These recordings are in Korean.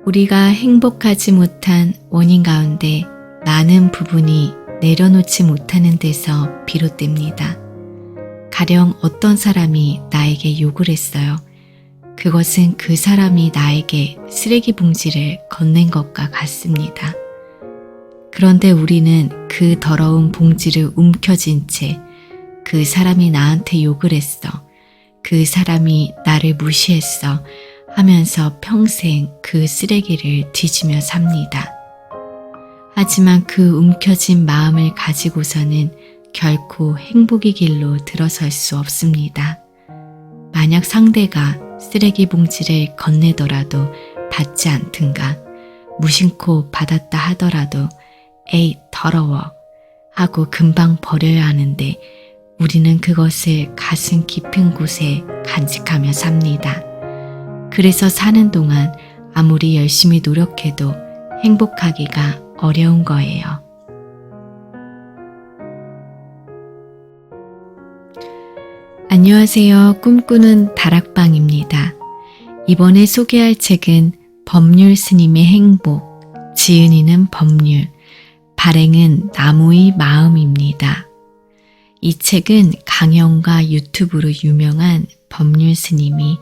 우리가 행복하지 못한 원인 가운데 많은 부분이 내려놓지 못하는 데서 비롯됩니다. 가령 어떤 사람이 나에게 욕을 했어요. 그것은 그 사람이 나에게 쓰레기 봉지를 건넨 것과 같습니다. 그런데 우리는 그 더러운 봉지를 움켜쥔 채 그 사람이 나한테 욕을 했어. 그 사람이 나를 무시했어. 하면서 평생 그 쓰레기를 뒤지며 삽니다. 하지만 그 움켜진 마음을 가지고서는 결코 행복의 길로 들어설 수 없습니다. 만약 상대가 쓰레기 봉지를 건네더라도 받지 않든가 무심코 받았다 하더라도 에이 더러워 하고 금방 버려야 하는데 우리는 그것을 가슴 깊은 곳에 간직하며 삽니다. 그래서 사는 동안 아무리 열심히 노력해도 행복하기가 어려운 거예요. 안녕하세요. 꿈꾸는 다락방입니다. 이번에 소개할 책은 법률 스님의 행복, 지은이는 법률, 발행은 나무의 마음입니다. 이 책은 강연과 유튜브로 유명한 법률 스님이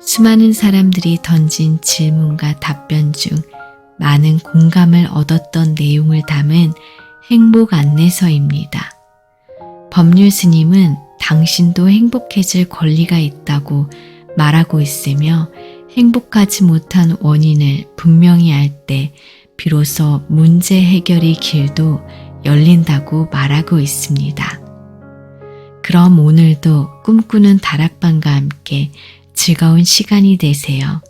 수많은 사람들이 던진 질문과 답변 중 많은 공감을 얻었던 내용을 담은 행복 안내서입니다. 법률 스님은 당신도 행복해질 권리가 있다고 말하고 있으며 행복하지 못한 원인을 분명히 알 때 비로소 문제 해결의 길도 열린다고 말하고 있습니다. 그럼 오늘도 꿈꾸는 다락방과 함께 즐거운 시간이 되세요.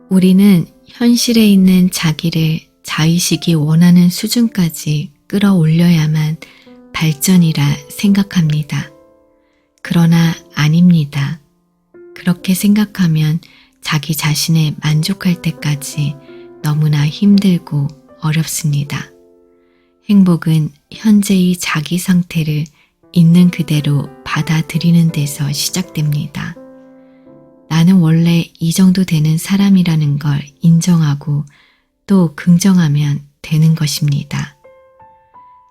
우리는 현실에 있는 자기를 자의식이 원하는 수준까지 끌어올려야만 발전이라 생각합니다. 그러나 아닙니다. 그렇게 생각하면 자기 자신에 만족할 때까지 너무나 힘들고 어렵습니다. 행복은 현재의 자기 상태를 있는 그대로 받아들이는 데서 시작됩니다. 나는 원래 이 정도 되는 사람이라는 걸 인정하고 또 긍정하면 되는 것입니다.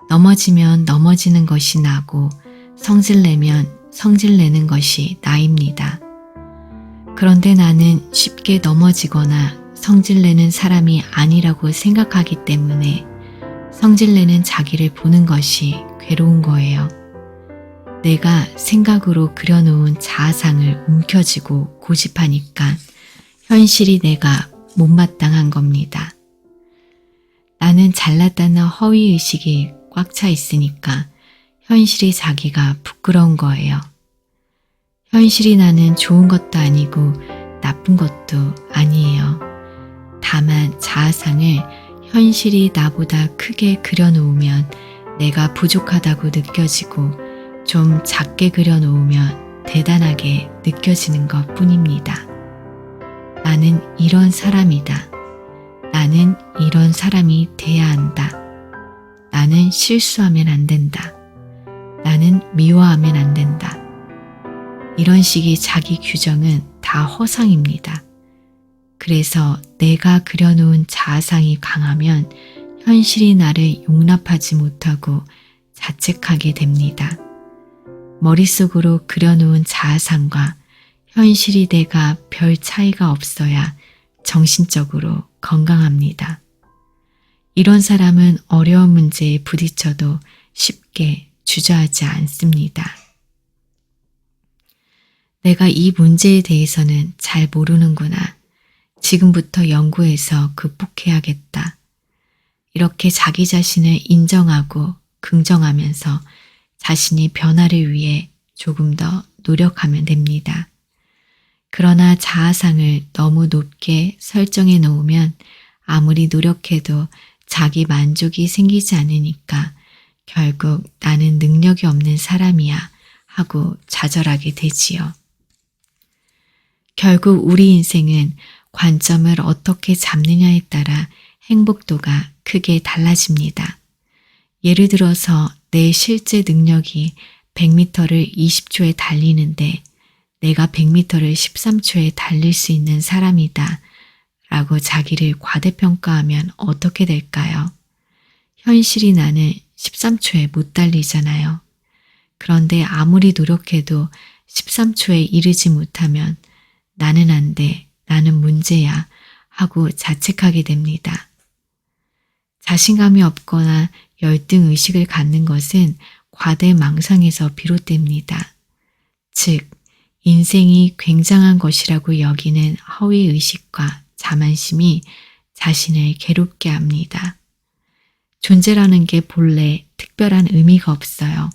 넘어지면 넘어지는 것이 나고 성질내면 성질내는 것이 나입니다. 그런데 나는 쉽게 넘어지거나 성질내는 사람이 아니라고 생각하기 때문에 성질내는 자기를 보는 것이 괴로운 거예요. 내가 생각으로 그려놓은 자아상을 움켜쥐고 고집하니까 현실이 내가 못마땅한 겁니다. 나는 잘났다는 허위의식이 꽉 차 있으니까 현실이 자기가 부끄러운 거예요. 현실이 나는 좋은 것도 아니고 나쁜 것도 아니에요. 다만 자아상을 현실이 나보다 크게 그려놓으면 내가 부족하다고 느껴지고 좀 작게 그려놓으면 대단하게 느껴지는 것 뿐입니다. 나는 이런 사람이다. 나는 이런 사람이 돼야 한다. 나는 실수하면 안 된다. 나는 미워하면 안 된다. 이런 식의 자기 규정은 다 허상입니다. 그래서 내가 그려놓은 자아상이 강하면 현실이 나를 용납하지 못하고 자책하게 됩니다. 머릿속으로 그려놓은 자아상과 현실이 내가 별 차이가 없어야 정신적으로 건강합니다. 이런 사람은 어려운 문제에 부딪혀도 쉽게 주저하지 않습니다. 내가 이 문제에 대해서는 잘 모르는구나. 지금부터 연구해서 극복해야겠다. 이렇게 자기 자신을 인정하고 긍정하면서 자신이 변화를 위해 조금 더 노력하면 됩니다. 그러나 자아상을 너무 높게 설정해 놓으면 아무리 노력해도 자기 만족이 생기지 않으니까 결국 나는 능력이 없는 사람이야 하고 좌절하게 되지요. 결국 우리 인생은 관점을 어떻게 잡느냐에 따라 행복도가 크게 달라집니다. 예를 들어서 내 실제 능력이 100m를 20초에 달리는데 내가 100m를 13초에 달릴 수 있는 사람이다 라고 자기를 과대평가하면 어떻게 될까요? 현실이 나는 13초에 못 달리잖아요. 그런데 아무리 노력해도 13초에 이르지 못하면 나는 안 돼, 나는 문제야 하고 자책하게 됩니다. 자신감이 없거나 열등의식을 갖는 것은 과대망상에서 비롯됩니다. 즉, 인생이 굉장한 것이라고 여기는 허위의식과 자만심이 자신을 괴롭게 합니다. 존재라는 게 본래 특별한 의미가 없어요.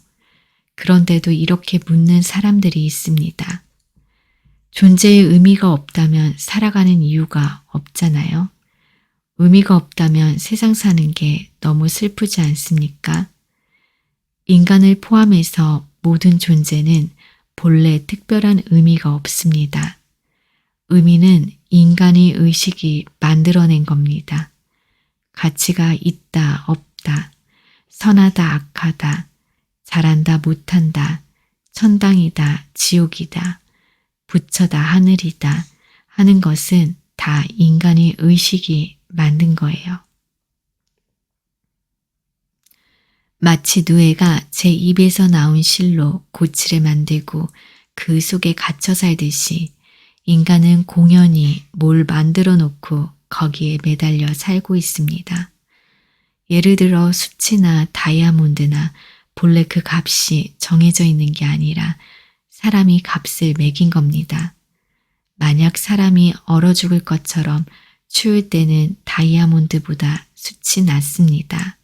그런데도 이렇게 묻는 사람들이 있습니다. 존재의 의미가 없다면 살아가는 이유가 없잖아요. 의미가 없다면 세상 사는 게 너무 슬프지 않습니까? 인간을 포함해서 모든 존재는 본래 특별한 의미가 없습니다. 의미는 인간의 의식이 만들어낸 겁니다. 가치가 있다, 없다, 선하다, 악하다, 잘한다, 못한다, 천당이다, 지옥이다, 부처다, 하늘이다 하는 것은 다 인간의 의식이 만든 거예요. 마치 누에가 제 입에서 나온 실로 고치를 만들고 그 속에 갇혀 살듯이 인간은 공연히 뭘 만들어 놓고 거기에 매달려 살고 있습니다. 예를 들어 수치나 다이아몬드나 본래 그 값이 정해져 있는 게 아니라 사람이 값을 매긴 겁니다. 만약 사람이 얼어 죽을 것처럼 추울 때는 다이아몬드보다 숯이 낫습니다.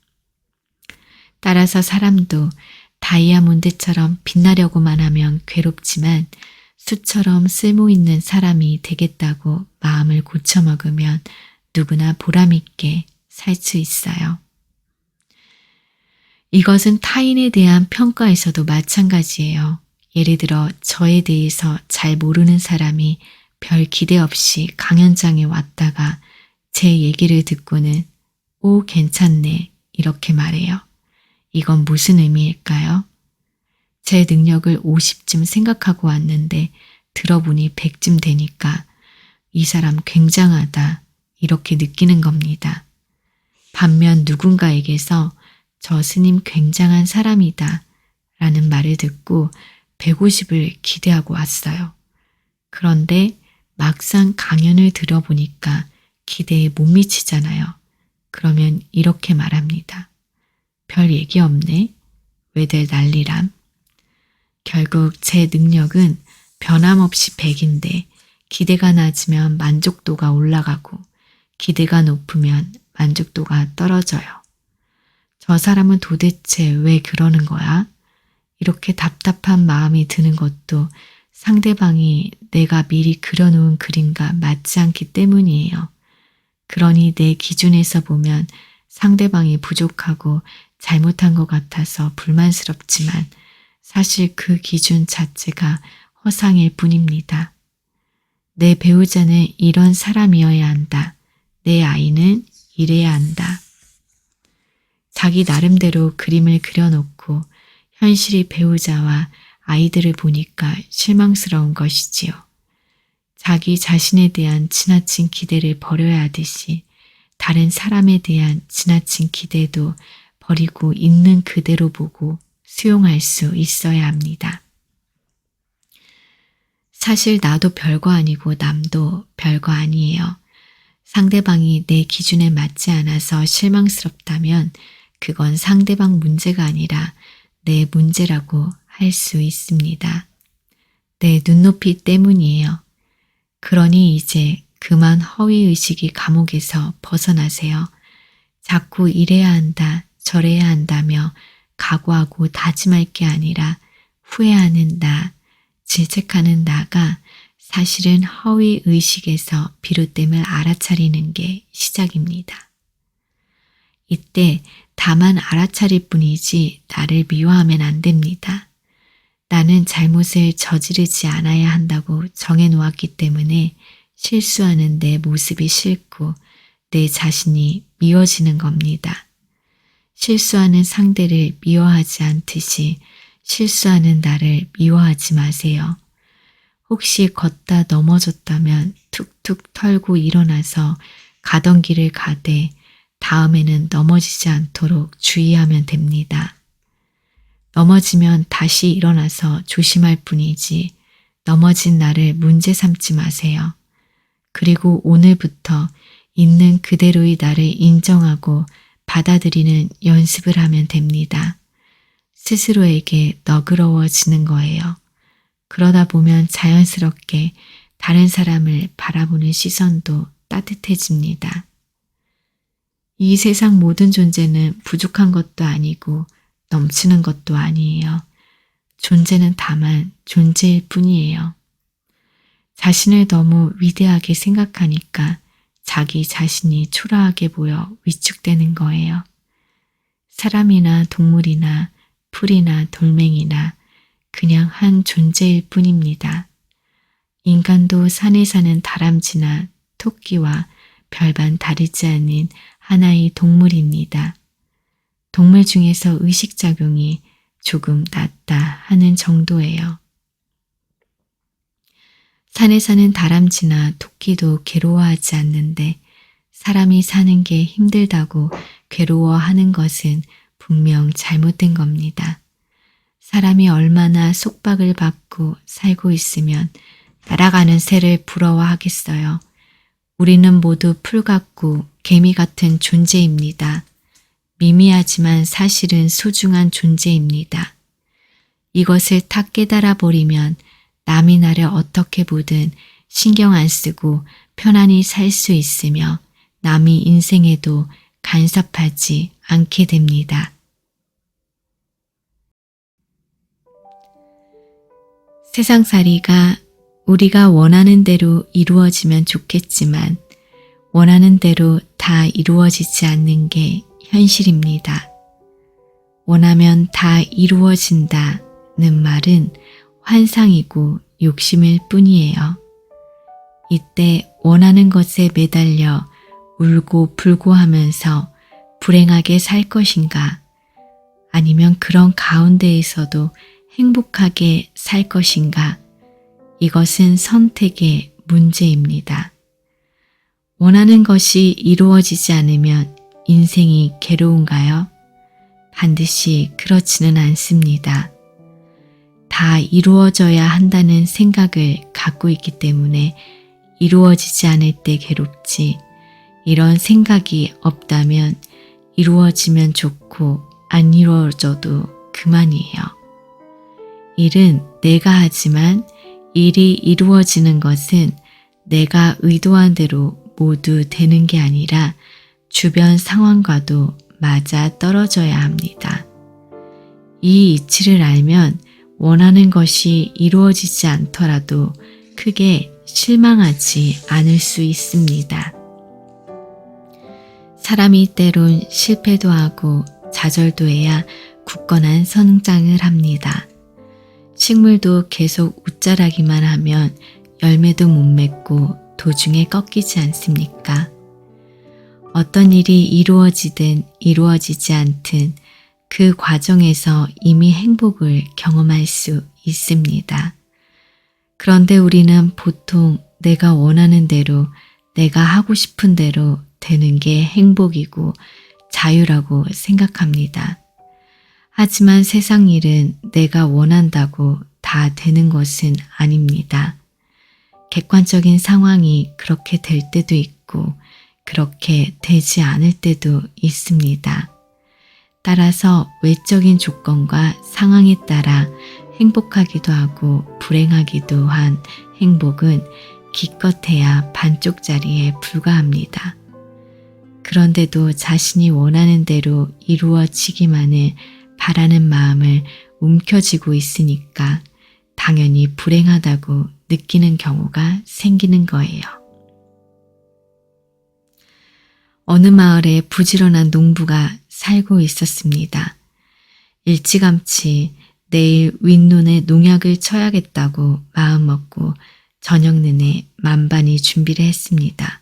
따라서 사람도 다이아몬드처럼 빛나려고만 하면 괴롭지만 숯처럼 쓸모있는 사람이 되겠다고 마음을 고쳐먹으면 누구나 보람있게 살 수 있어요. 이것은 타인에 대한 평가에서도 마찬가지예요. 예를 들어 저에 대해서 잘 모르는 사람이 별 기대 없이 강연장에 왔다가 제 얘기를 듣고는 오, 괜찮네 이렇게 말해요. 이건 무슨 의미일까요? 제 능력을 50쯤 생각하고 왔는데 들어보니 100쯤 되니까 이 사람 굉장하다 이렇게 느끼는 겁니다. 반면 누군가에게서 저 스님 굉장한 사람이다 라는 말을 듣고 150을 기대하고 왔어요. 그런데 막상 강연을 들어보니까 기대에 못 미치잖아요. 그러면 이렇게 말합니다. 별 얘기 없네. 왜들 난리람. 결국 제 능력은 변함없이 100인데 기대가 낮으면 만족도가 올라가고 기대가 높으면 만족도가 떨어져요. 저 사람은 도대체 왜 그러는 거야? 이렇게 답답한 마음이 드는 것도 상대방이 내가 미리 그려놓은 그림과 맞지 않기 때문이에요. 그러니 내 기준에서 보면 상대방이 부족하고 잘못한 것 같아서 불만스럽지만 사실 그 기준 자체가 허상일 뿐입니다. 내 배우자는 이런 사람이어야 한다. 내 아이는 이래야 한다. 자기 나름대로 그림을 그려놓고 현실이 배우자와 아이들을 보니까 실망스러운 것이지요. 자기 자신에 대한 지나친 기대를 버려야 하듯이 다른 사람에 대한 지나친 기대도 버리고 있는 그대로 보고 수용할 수 있어야 합니다. 사실 나도 별거 아니고 남도 별거 아니에요. 상대방이 내 기준에 맞지 않아서 실망스럽다면 그건 상대방 문제가 아니라 내 문제라고 할 수 있습니다. 내 눈높이 때문이에요. 그러니 이제 그만 허위의식이 감옥에서 벗어나세요. 자꾸 이래야 한다, 저래야 한다며 각오하고 다짐할 게 아니라 후회하는 나, 질책하는 나가 사실은 허위의식에서 비롯됨을 알아차리는 게 시작입니다. 이때 다만 알아차릴 뿐이지 나를 미워하면 안 됩니다. 나는 잘못을 저지르지 않아야 한다고 정해놓았기 때문에 실수하는 내 모습이 싫고 내 자신이 미워지는 겁니다. 실수하는 상대를 미워하지 않듯이 실수하는 나를 미워하지 마세요. 혹시 걷다 넘어졌다면 툭툭 털고 일어나서 가던 길을 가되 다음에는 넘어지지 않도록 주의하면 됩니다. 넘어지면 다시 일어나서 조심할 뿐이지 넘어진 나를 문제 삼지 마세요. 그리고 오늘부터 있는 그대로의 나를 인정하고 받아들이는 연습을 하면 됩니다. 스스로에게 너그러워지는 거예요. 그러다 보면 자연스럽게 다른 사람을 바라보는 시선도 따뜻해집니다. 이 세상 모든 존재는 부족한 것도 아니고 넘치는 것도 아니에요. 존재는 다만 존재일 뿐이에요. 자신을 너무 위대하게 생각하니까 자기 자신이 초라하게 보여 위축되는 거예요. 사람이나 동물이나 풀이나 돌멩이나 그냥 한 존재일 뿐입니다. 인간도 산에 사는 다람쥐나 토끼와 별반 다르지 않은 하나의 동물입니다. 동물 중에서 의식작용이 조금 낫다 하는 정도예요. 산에 사는 다람쥐나 토끼도 괴로워하지 않는데 사람이 사는 게 힘들다고 괴로워하는 것은 분명 잘못된 겁니다. 사람이 얼마나 속박을 받고 살고 있으면 날아가는 새를 부러워하겠어요. 우리는 모두 풀 같고 개미 같은 존재입니다. 미미하지만 사실은 소중한 존재입니다. 이것을 탁 깨달아 버리면 남이 나를 어떻게 보든 신경 안 쓰고 편안히 살 수 있으며 남이 인생에도 간섭하지 않게 됩니다. 세상살이가 우리가 원하는 대로 이루어지면 좋겠지만 원하는 대로 다 이루어지지 않는 게 현실입니다. 원하면 다 이루어진다는 말은 환상이고 욕심일 뿐이에요. 이때 원하는 것에 매달려 울고 불고 하면서 불행하게 살 것인가? 아니면 그런 가운데에서도 행복하게 살 것인가? 이것은 선택의 문제입니다. 원하는 것이 이루어지지 않으면 인생이 괴로운가요? 반드시 그렇지는 않습니다. 다 이루어져야 한다는 생각을 갖고 있기 때문에 이루어지지 않을 때 괴롭지, 이런 생각이 없다면 이루어지면 좋고 안 이루어져도 그만이에요. 일은 내가 하지만 일이 이루어지는 것은 내가 의도한 대로 모두 되는 게 아니라 주변 상황과도 맞아 떨어져야 합니다. 이 이치를 알면 원하는 것이 이루어지지 않더라도 크게 실망하지 않을 수 있습니다. 사람이 때론 실패도 하고 좌절도 해야 굳건한 성장을 합니다. 식물도 계속 웃자라기만 하면 열매도 못 맺고 도중에 꺾이지 않습니까? 어떤 일이 이루어지든 이루어지지 않든 그 과정에서 이미 행복을 경험할 수 있습니다. 그런데 우리는 보통 내가 원하는 대로, 내가 하고 싶은 대로 되는 게 행복이고 자유라고 생각합니다. 하지만 세상 일은 내가 원한다고 다 되는 것은 아닙니다. 객관적인 상황이 그렇게 될 때도 있고 그렇게 되지 않을 때도 있습니다. 따라서 외적인 조건과 상황에 따라 행복하기도 하고 불행하기도 한 행복은 기껏해야 반쪽짜리에 불과합니다. 그런데도 자신이 원하는 대로 이루어지기만을 바라는 마음을 움켜쥐고 있으니까 당연히 불행하다고 느끼는 경우가 생기는 거예요. 어느 마을에 부지런한 농부가 살고 있었습니다. 일찌감치 내일 윗눈에 농약을 쳐야겠다고 마음먹고 저녁 내내 만반히 준비를 했습니다.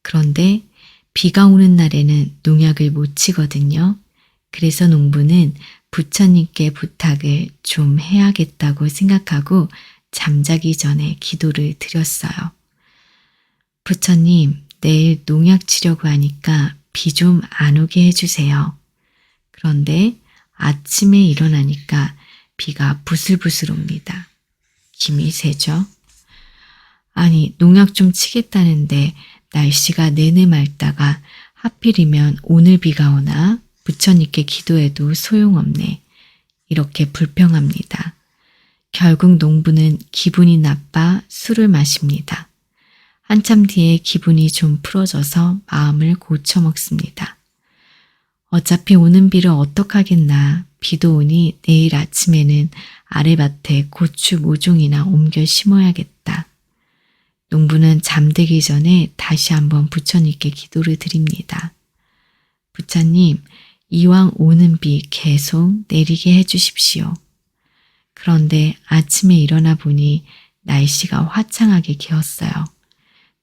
그런데 비가 오는 날에는 농약을 못 치거든요. 그래서 농부는 부처님께 부탁을 좀 해야겠다고 생각하고 잠자기 전에 기도를 드렸어요. 부처님, 내일 농약 치려고 하니까 비 좀 안 오게 해주세요. 그런데 아침에 일어나니까 비가 부슬부슬 옵니다. 힘이 세죠? 아니, 농약 좀 치겠다는데 날씨가 내내 맑다가 하필이면 오늘 비가 오나 부처님께 기도해도 소용없네. 이렇게 불평합니다. 결국 농부는 기분이 나빠 술을 마십니다. 한참 뒤에 기분이 좀 풀어져서 마음을 고쳐먹습니다. 어차피 오는 비를 어떡하겠나. 비도 오니 내일 아침에는 아래밭에 고추 모종이나 옮겨 심어야겠다. 농부는 잠들기 전에 다시 한번 부처님께 기도를 드립니다. 부처님, 이왕 오는 비 계속 내리게 해주십시오. 그런데 아침에 일어나 보니 날씨가 화창하게 개었어요.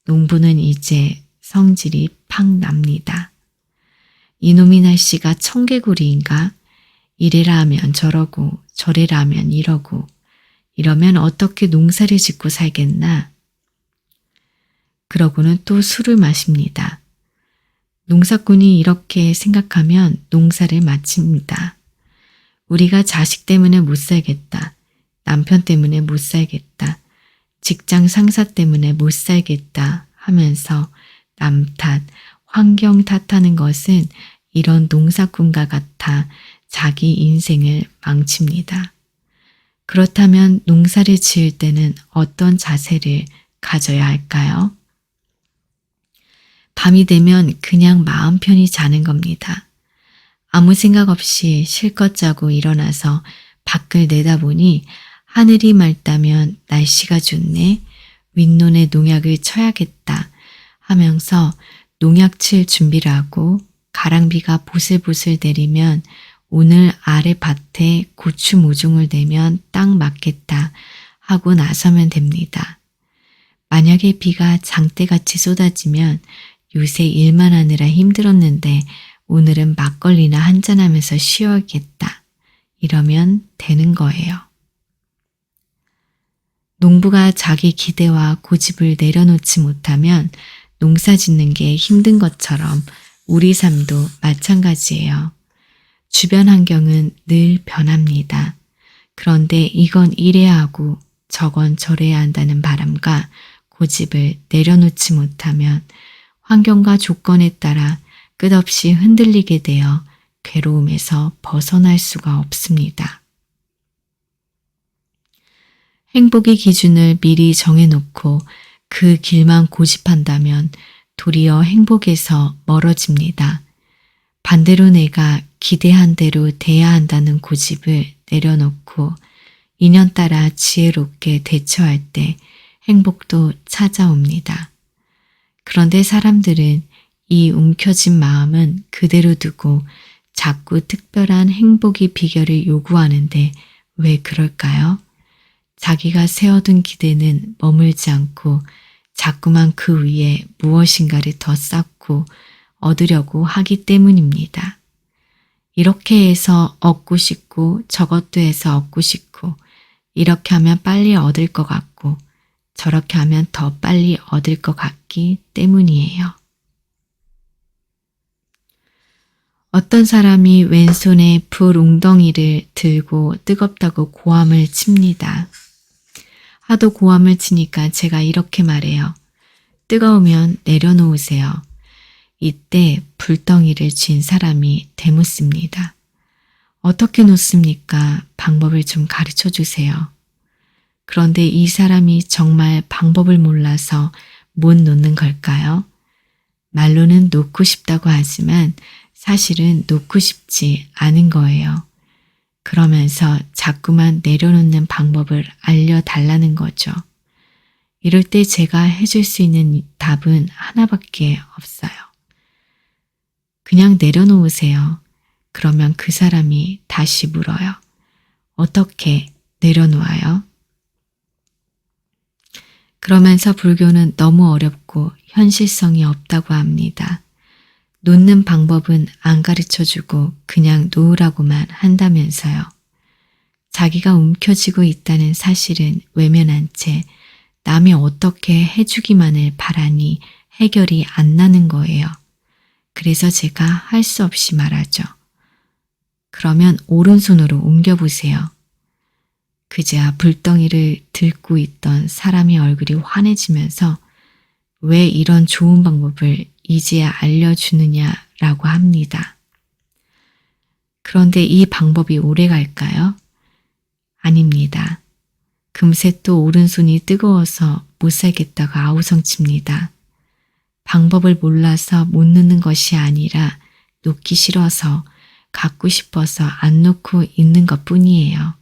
농부는 이제 성질이 팍 납니다. 이놈의 날씨가 청개구리인가? 이래라 하면 저러고 저래라 하면 이러고 이러면 어떻게 농사를 짓고 살겠나? 그러고는 또 술을 마십니다. 농사꾼이 이렇게 생각하면 농사를 마칩니다. 우리가 자식 때문에 못 살겠다. 남편 때문에 못 살겠다. 직장 상사 때문에 못 살겠다 하면서 남 탓, 환경 탓하는 것은 이런 농사꾼과 같아 자기 인생을 망칩니다. 그렇다면 농사를 지을 때는 어떤 자세를 가져야 할까요? 밤이 되면 그냥 마음 편히 자는 겁니다. 아무 생각 없이 실컷 자고 일어나서 밖을 내다보니 하늘이 맑다면 날씨가 좋네. 윗논에 농약을 쳐야겠다 하면서 농약 칠 준비를 하고 가랑비가 보슬보슬 내리면 오늘 아래 밭에 고추 모종을 내면 딱 맞겠다 하고 나서면 됩니다. 만약에 비가 장대같이 쏟아지면 요새 일만 하느라 힘들었는데 오늘은 막걸리나 한잔하면서 쉬어야겠다. 이러면 되는 거예요. 농부가 자기 기대와 고집을 내려놓지 못하면 농사 짓는 게 힘든 것처럼 우리 삶도 마찬가지예요. 주변 환경은 늘 변합니다. 그런데 이건 이래야 하고 저건 저래야 한다는 바람과 고집을 내려놓지 못하면 환경과 조건에 따라 끝없이 흔들리게 되어 괴로움에서 벗어날 수가 없습니다. 행복의 기준을 미리 정해놓고 그 길만 고집한다면 도리어 행복에서 멀어집니다. 반대로 내가 기대한 대로 돼야 한다는 고집을 내려놓고 인연 따라 지혜롭게 대처할 때 행복도 찾아옵니다. 그런데 사람들은 이 움켜진 마음은 그대로 두고 자꾸 특별한 행복의 비결을 요구하는데 왜 그럴까요? 자기가 세워둔 기대는 머물지 않고 자꾸만 그 위에 무엇인가를 더 쌓고 얻으려고 하기 때문입니다. 이렇게 해서 얻고 싶고 저것도 해서 얻고 싶고 이렇게 하면 빨리 얻을 것 같고 저렇게 하면 더 빨리 얻을 것 같기 때문이에요. 어떤 사람이 왼손에 불 웅덩이를 들고 뜨겁다고 고함을 칩니다. 하도 고함을 치니까 제가 이렇게 말해요. 뜨거우면 내려놓으세요. 이때 불덩이를 쥔 사람이 되묻습니다. 어떻게 놓습니까? 방법을 좀 가르쳐 주세요. 그런데 이 사람이 정말 방법을 몰라서 못 놓는 걸까요? 말로는 놓고 싶다고 하지만 사실은 놓고 싶지 않은 거예요. 그러면서 자꾸만 내려놓는 방법을 알려달라는 거죠. 이럴 때 제가 해줄 수 있는 답은 하나밖에 없어요. 그냥 내려놓으세요. 그러면 그 사람이 다시 물어요. 어떻게 내려놓아요? 그러면서 불교는 너무 어렵고 현실성이 없다고 합니다. 놓는 방법은 안 가르쳐주고 그냥 놓으라고만 한다면서요. 자기가 움켜쥐고 있다는 사실은 외면한 채 남이 어떻게 해주기만을 바라니 해결이 안 나는 거예요. 그래서 제가 할 수 없이 말하죠. 그러면 오른손으로 옮겨보세요. 그제야 불덩이를 들고 있던 사람의 얼굴이 환해지면서 왜 이런 좋은 방법을 이제야 알려주느냐라고 합니다. 그런데 이 방법이 오래 갈까요? 아닙니다. 금세 또 오른손이 뜨거워서 못 살겠다가 아우성칩니다. 방법을 몰라서 못 놓는 것이 아니라 놓기 싫어서 갖고 싶어서 안 놓고 있는 것 뿐이에요.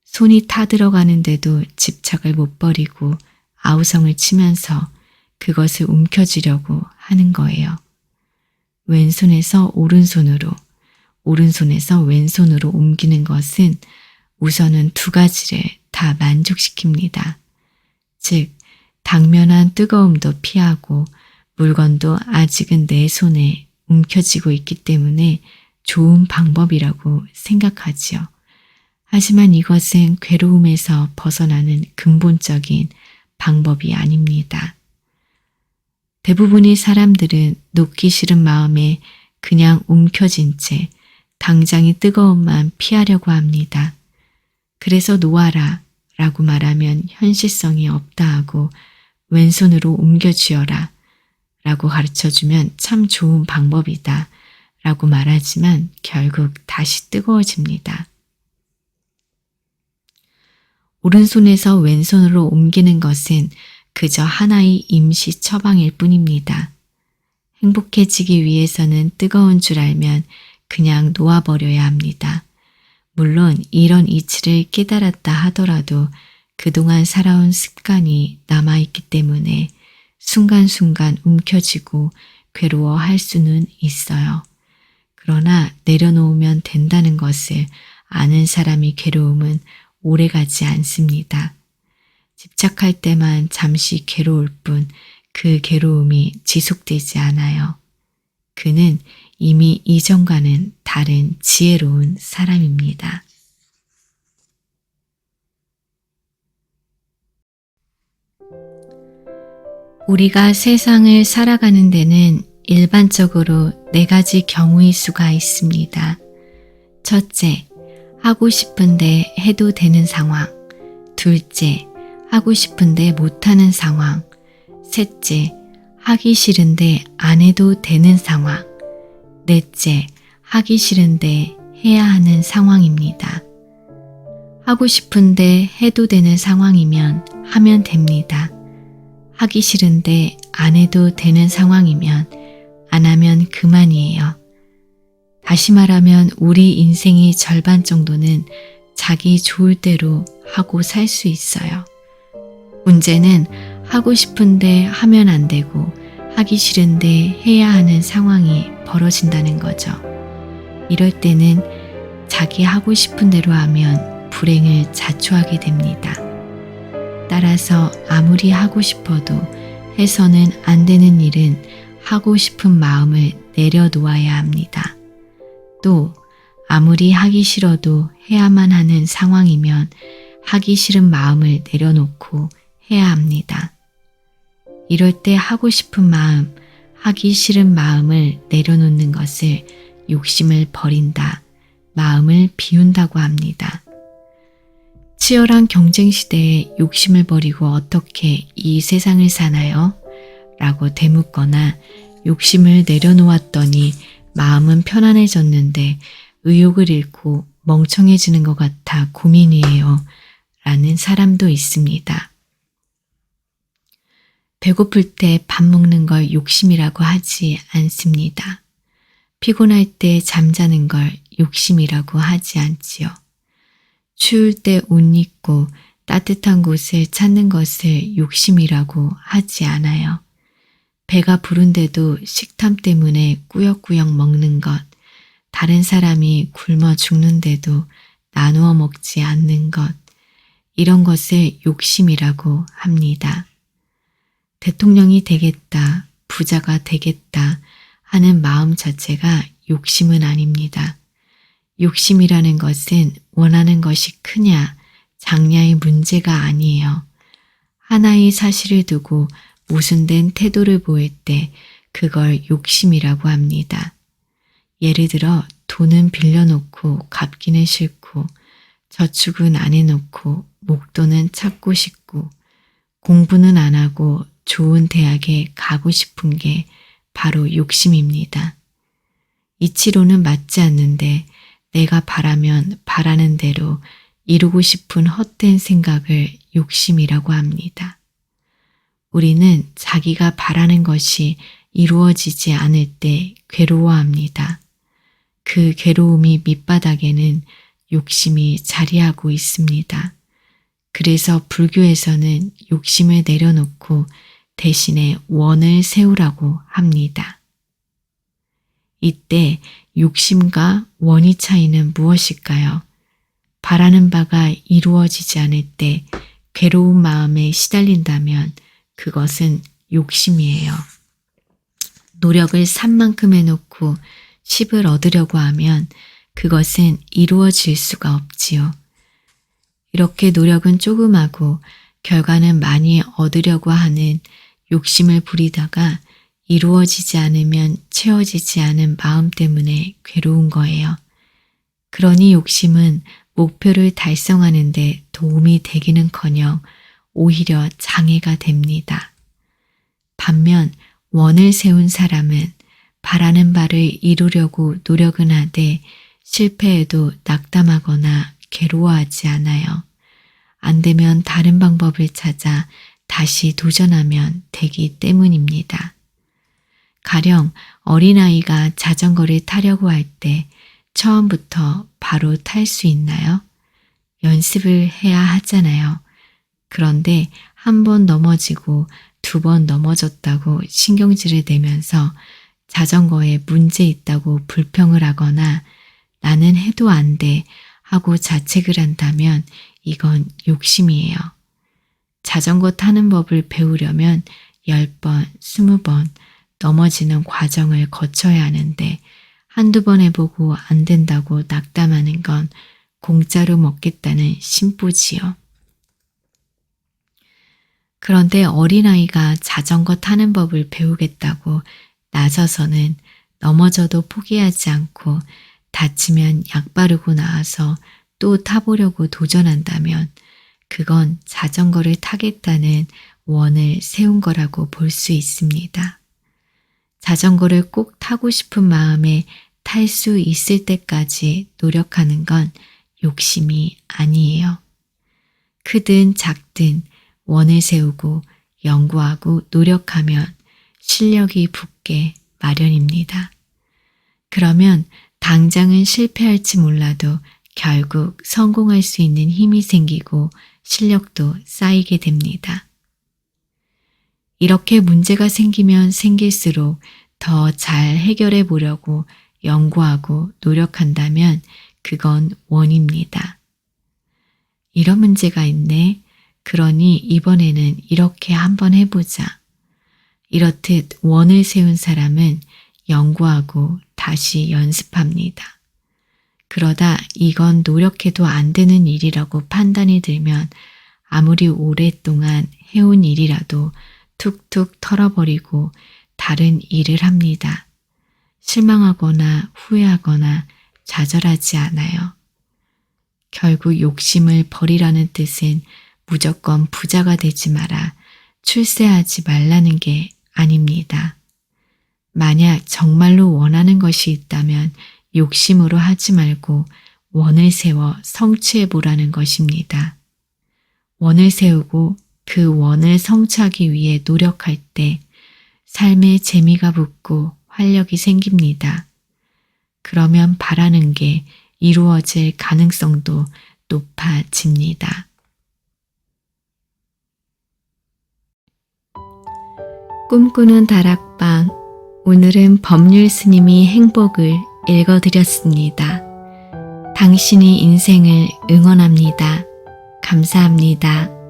손이 타들어가는데도 집착을 못 버리고 아우성을 치면서 그것을 움켜쥐려고 하는 거예요. 왼손에서 오른손으로, 오른손에서 왼손으로 옮기는 것은 우선은 두 가지를 다 만족시킵니다. 즉, 당면한 뜨거움도 피하고 물건도 아직은 내 손에 움켜쥐고 있기 때문에 좋은 방법이라고 생각하지요. 하지만 이것은 괴로움에서 벗어나는 근본적인 방법이 아닙니다. 대부분의 사람들은 놓기 싫은 마음에 그냥 움켜쥔 채 당장의 뜨거움만 피하려고 합니다. 그래서 놓아라 라고 말하면 현실성이 없다 하고 왼손으로 옮겨쥐어라 라고 가르쳐주면 참 좋은 방법이다 라고 말하지만 결국 다시 뜨거워집니다. 오른손에서 왼손으로 옮기는 것은 그저 하나의 임시 처방일 뿐입니다. 행복해지기 위해서는 뜨거운 줄 알면 그냥 놓아버려야 합니다. 물론 이런 이치를 깨달았다 하더라도 그동안 살아온 습관이 남아있기 때문에 순간순간 움켜쥐고 괴로워할 수는 있어요. 그러나 내려놓으면 된다는 것을 아는 사람의 괴로움은 오래가지 않습니다. 집착할 때만 잠시 괴로울 뿐 그 괴로움이 지속되지 않아요. 그는 이미 이전과는 다른 지혜로운 사람입니다. 우리가 세상을 살아가는 데는 일반적으로 4가지 경우의 수가 있습니다. 첫째, 하고 싶은데 해도 되는 상황. 둘째, 하고 싶은데 못하는 상황. 셋째, 하기 싫은데 안 해도 되는 상황. 넷째, 하기 싫은데 해야 하는 상황입니다. 하고 싶은데 해도 되는 상황이면 하면 됩니다. 하기 싫은데 안 해도 되는 상황이면 안 하면 그만이에요. 다시 말하면 우리 인생의 절반 정도는 자기 좋을 대로 하고 살 수 있어요. 문제는 하고 싶은데 하면 안 되고 하기 싫은데 해야 하는 상황이 벌어진다는 거죠. 이럴 때는 자기 하고 싶은 대로 하면 불행을 자초하게 됩니다. 따라서 아무리 하고 싶어도 해서는 안 되는 일은 하고 싶은 마음을 내려놓아야 합니다. 또 아무리 하기 싫어도 해야만 하는 상황이면 하기 싫은 마음을 내려놓고 해야 합니다. 이럴 때 하고 싶은 마음, 하기 싫은 마음을 내려놓는 것을 욕심을 버린다, 마음을 비운다고 합니다. 치열한 경쟁 시대에 욕심을 버리고 어떻게 이 세상을 사나요? 라고 되묻거나 욕심을 내려놓았더니 마음은 편안해졌는데 의욕을 잃고 멍청해지는 것 같아 고민이에요. 라는 사람도 있습니다. 배고플 때 밥 먹는 걸 욕심이라고 하지 않습니다. 피곤할 때 잠자는 걸 욕심이라고 하지 않지요. 추울 때 옷 입고 따뜻한 곳을 찾는 것을 욕심이라고 하지 않아요. 배가 부른데도 식탐 때문에 꾸역꾸역 먹는 것, 다른 사람이 굶어 죽는데도 나누어 먹지 않는 것, 이런 것을 욕심이라고 합니다. 대통령이 되겠다, 부자가 되겠다 하는 마음 자체가 욕심은 아닙니다. 욕심이라는 것은 원하는 것이 크냐, 작냐의 문제가 아니에요. 하나의 사실을 두고 모순된 태도를 보일 때 그걸 욕심이라고 합니다. 예를 들어 돈은 빌려놓고 갚기는 싫고 저축은 안 해놓고 목돈은 찾고 싶고 공부는 안 하고 좋은 대학에 가고 싶은 게 바로 욕심입니다. 이치로는 맞지 않는데 내가 바라면 바라는 대로 이루고 싶은 헛된 생각을 욕심이라고 합니다. 우리는 자기가 바라는 것이 이루어지지 않을 때 괴로워합니다. 그 괴로움이 밑바닥에는 욕심이 자리하고 있습니다. 그래서 불교에서는 욕심을 내려놓고 대신에 원을 세우라고 합니다. 이때 욕심과 원의 차이는 무엇일까요? 바라는 바가 이루어지지 않을 때 괴로운 마음에 시달린다면 그것은 욕심이에요. 노력을 산만큼 해놓고 10을 얻으려고 하면 그것은 이루어질 수가 없지요. 이렇게 노력은 조금하고 결과는 많이 얻으려고 하는 욕심을 부리다가 이루어지지 않으면 채워지지 않은 마음 때문에 괴로운 거예요. 그러니 욕심은 목표를 달성하는 데 도움이 되기는커녕 오히려 장애가 됩니다. 반면 원을 세운 사람은 바라는 바를 이루려고 노력은 하되 실패해도 낙담하거나 괴로워하지 않아요. 안 되면 다른 방법을 찾아 다시 도전하면 되기 때문입니다. 가령 어린아이가 자전거를 타려고 할 때 처음부터 바로 탈 수 있나요? 연습을 해야 하잖아요. 그런데 한 번 넘어지고 2번 넘어졌다고 신경질을 내면서 자전거에 문제 있다고 불평을 하거나 나는 해도 안 돼 하고 자책을 한다면 이건 욕심이에요. 자전거 타는 법을 배우려면 10번, 20번 넘어지는 과정을 거쳐야 하는데 한두 번 해보고 안 된다고 낙담하는 건 공짜로 먹겠다는 심보지요. 그런데 어린아이가 자전거 타는 법을 배우겠다고 나서서는 넘어져도 포기하지 않고 다치면 약 바르고 나와서 또 타보려고 도전한다면 그건 자전거를 타겠다는 원을 세운 거라고 볼 수 있습니다. 자전거를 꼭 타고 싶은 마음에 탈 수 있을 때까지 노력하는 건 욕심이 아니에요. 크든 작든 원을 세우고 연구하고 노력하면 실력이 붙게 마련입니다. 그러면 당장은 실패할지 몰라도 결국 성공할 수 있는 힘이 생기고 실력도 쌓이게 됩니다. 이렇게 문제가 생기면 생길수록 더 잘 해결해 보려고 연구하고 노력한다면 그건 원입니다. 이런 문제가 있네. 그러니 이번에는 이렇게 한번 해보자. 이렇듯 원을 세운 사람은 연구하고 다시 연습합니다. 그러다 이건 노력해도 안 되는 일이라고 판단이 들면 아무리 오랫동안 해온 일이라도 툭툭 털어버리고 다른 일을 합니다. 실망하거나 후회하거나 좌절하지 않아요. 결국 욕심을 버리라는 뜻은 무조건 부자가 되지 마라, 출세하지 말라는 게 아닙니다. 만약 정말로 원하는 것이 있다면 욕심으로 하지 말고 원을 세워 성취해 보라는 것입니다. 원을 세우고 그 원을 성취하기 위해 노력할 때 삶에 재미가 붙고 활력이 생깁니다. 그러면 바라는 게 이루어질 가능성도 높아집니다. 꿈꾸는 다락방, 오늘은 법률 스님이 행복을 읽어드렸습니다. 당신의 인생을 응원합니다. 감사합니다.